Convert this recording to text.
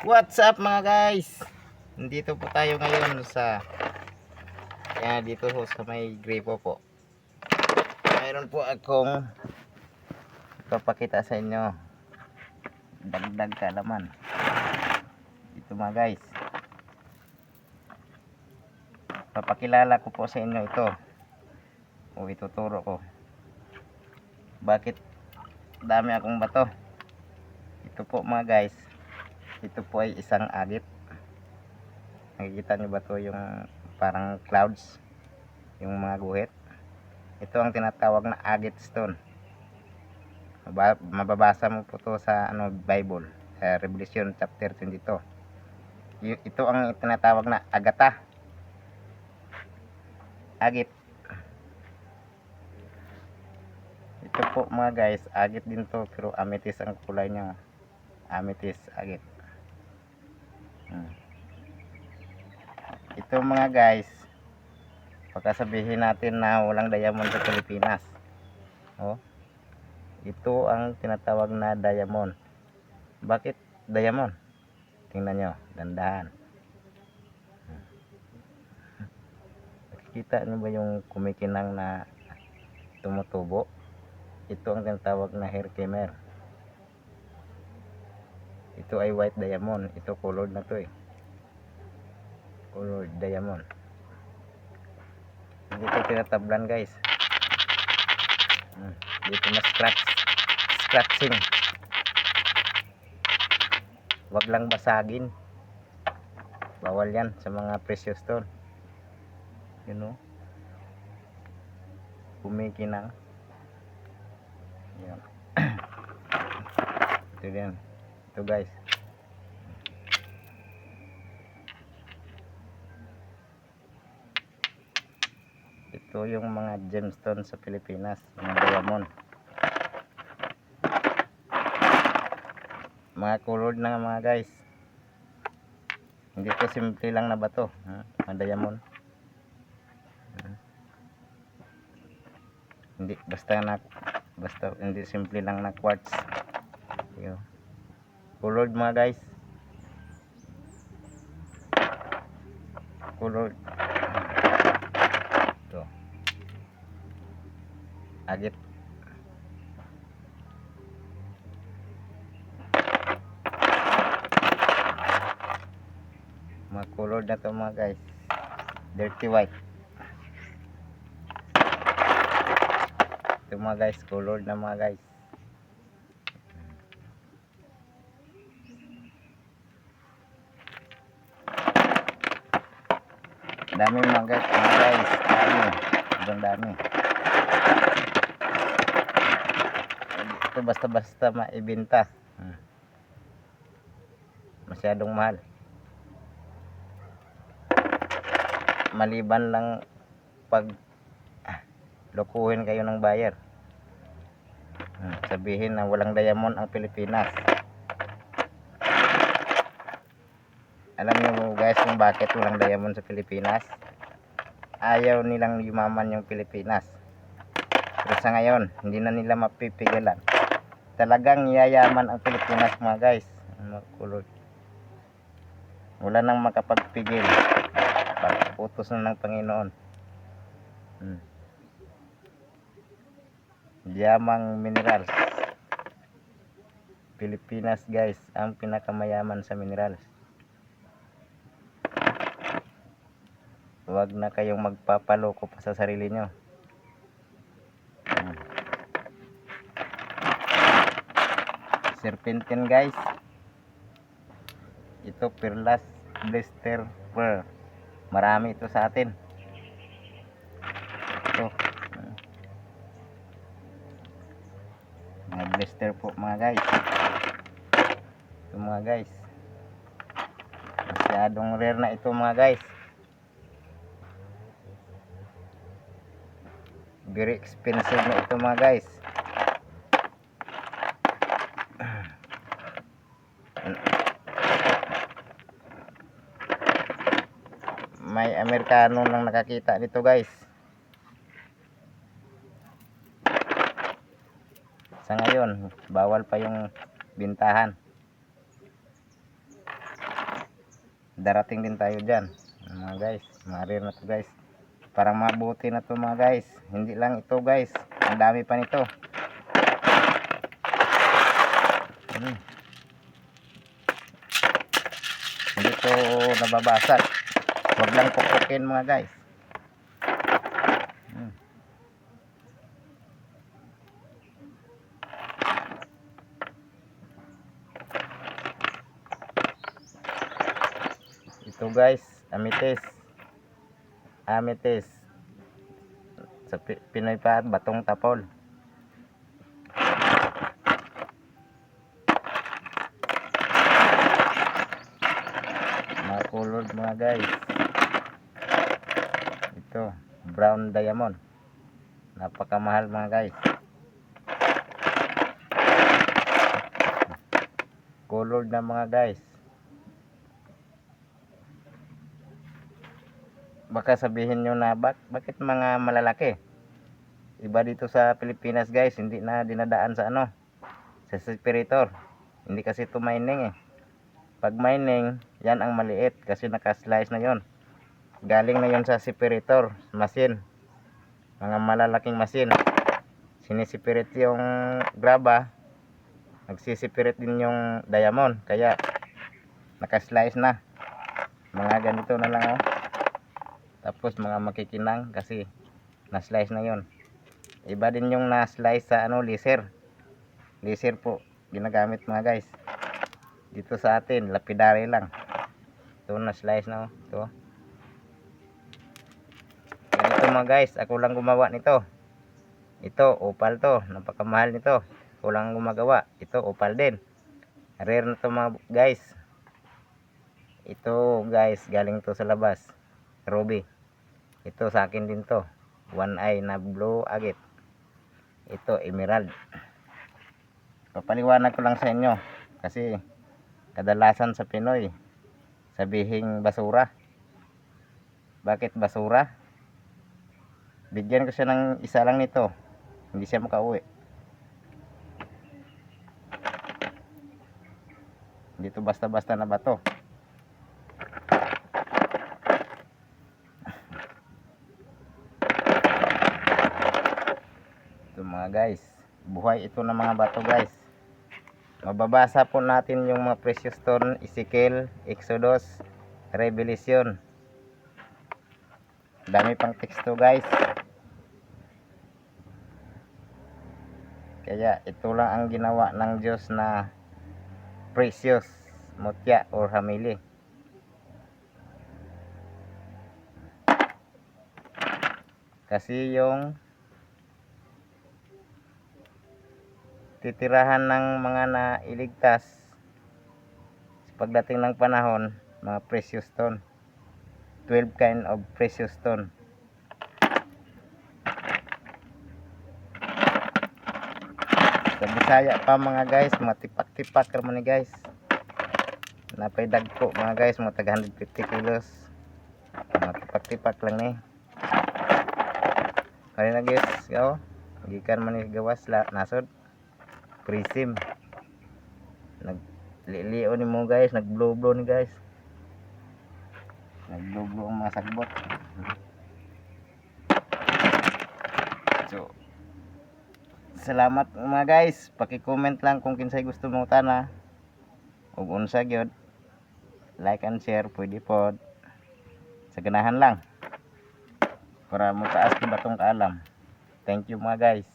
What's up mga guys? Nandito po tayo ngayon dito ho sa may gripo po. Mayroon po akong papakita sa inyo. Dagdag kaalaman. Ito mga guys. Papakilala ko po sa inyo ito. O ituturo ko. Bakit dami akong bato? Ito po mga guys. Ito po ay isang agit. Nakikita nyo ba to yung parang clouds, yung mga guhit? Ito ang tinatawag na agate stone. Mababasa mo po to sa Bible, sa Revelation chapter 22. Ito ang tinatawag na agata, agit. Ito po mga guys, agit din to, pero amethyst ang kulay niya. Amethyst agit. Ito mga guys, pagkasabihin natin na walang diamond sa Pilipinas. Ito ang tinatawag na diamond. Bakit diamond? Tingnan nyo, dandahan. Nakikita nyo ba yung kumikinang na tumutubo? Ito ang tinatawag na herkimer. Ito ay white diamond. Ito colored na to colored diamond. Hindi ito tinatablan guys. Dito na scratching. Wag lang basagin. Bawal yan sa mga precious stone. Kumikinang. Yan. Ito yan. Ito guys. Ito yung mga gemstone sa Pilipinas, mga diamond. Mga colored na mga guys. Hindi to simple lang na bato, mga diamond. Hindi basta hindi simple lang na quartz. Colored mga guys. Colored. Ito. Agit. Mga colored na to mga guys. Dirty white. Ito mga guys, colored na mga guys. Dami mga guys, dami. Ito basta-basta maibenta. Masyadong mahal. Maliban lang pag lokohin kayo ng buyer. Sabihin na walang diamond ang Pilipinas. Alam niyo guys kung bakit walang diamond sa Pilipinas? Ayaw nilang yumaman yung Pilipinas. Pero sa ngayon, hindi na nila mapipigilan. Talagang yayaman ang Pilipinas mga guys. Wala nang makapagpigil. Pagputos na ng Panginoon. Yamang minerals. Pilipinas guys, ang pinakamayaman sa minerals. Huwag na kayong magpapaloko pa sa sarili nyo. Serpentine guys. Ito perlas blister pearl. Marami ito sa atin. Ito. Mga blister po mga guys. Ito mga guys. Masyadong rare na ito mga guys. Very expensive na ito mga guys. May Amerikano lang nakakita nito guys. Sa ngayon, bawal pa yung bintahan. darating din tayo dyan mga guys. Mga rare na to guys, parang mabuti na to mga guys. Hindi lang ito guys, ang dami pa nito. Hindi to nababasag, wag lang pupukin mga guys. Ito guys, amethyst. Amethyst sa Pinoy pa, batong tapol. Mga colored mga guys. Ito brown diamond, napakamahal mga guys. Colored na mga guys. Baka sabihin nyo na bakit mga malalaki? Iba dito sa Pilipinas guys, hindi na dinadaan sa ano, sa separator. Hindi kasi ito mining eh. Pag mining, yan ang maliit kasi naka-slice na yon. Galing na yon sa separator machine. Mga malalaking machine. Sinisiperate yung graba, nagsisiperate din yung diamond, kaya naka-slice na. Mga ganito na lang oh. Tapos mga makikinang kasi na-slice na yon. Iba din yung na-slice sa ano, laser. Laser po ginagamit mga guys. Dito sa atin, lapidary lang. Ito na-slice na oh. Ito. Ito mga guys, ako lang gumawa nito. Ito, opal to. Napakamahal nito. Ako lang gumagawa. Ito, opal din. Rare na to mga guys. Ito guys, galing to sa labas. Ruby. Ito sa akin din to. One eye na blue agate. Ito emerald. Papaliwanag ko lang sa inyo kasi kadalasan sa Pinoy sabihing basura. Bakit basura? Bigyan ko siya ng isa lang nito, hindi siya makauwi. Dito basta-basta na bato. Mga guys, buhay ito ng mga bato guys. Mababasa po natin yung mga precious stone, Ezekiel, Exodus, Revelation. Dami pang teksto guys. Kaya ito lang ang ginawa ng Diyos na precious mutya or hamili. Kasi yung titirahan ng mga nailigtas sa pagdating ng panahon, mga precious stone, 12 kind of precious stone. Sa Bisaya pa mga guys, matipak-tipak naman ni guys. Napay dagko mga guys, mga tag 150 kilos. Matipak-tipak lang ni. Kaya na guys, gikan man ni gawas nasod. Prism. Naglilio ni mo guys, nag-blow-blow ni guys. Nag-blow-blow ang mga sagbot. So, salamat mga guys. Paki-comment lang kung kinsay gusto mo tana. Ug unsa gyud. Like and share pwede pod. Sa ganahan lang. Para mo taas ko batong kaalam. Thank you mga guys.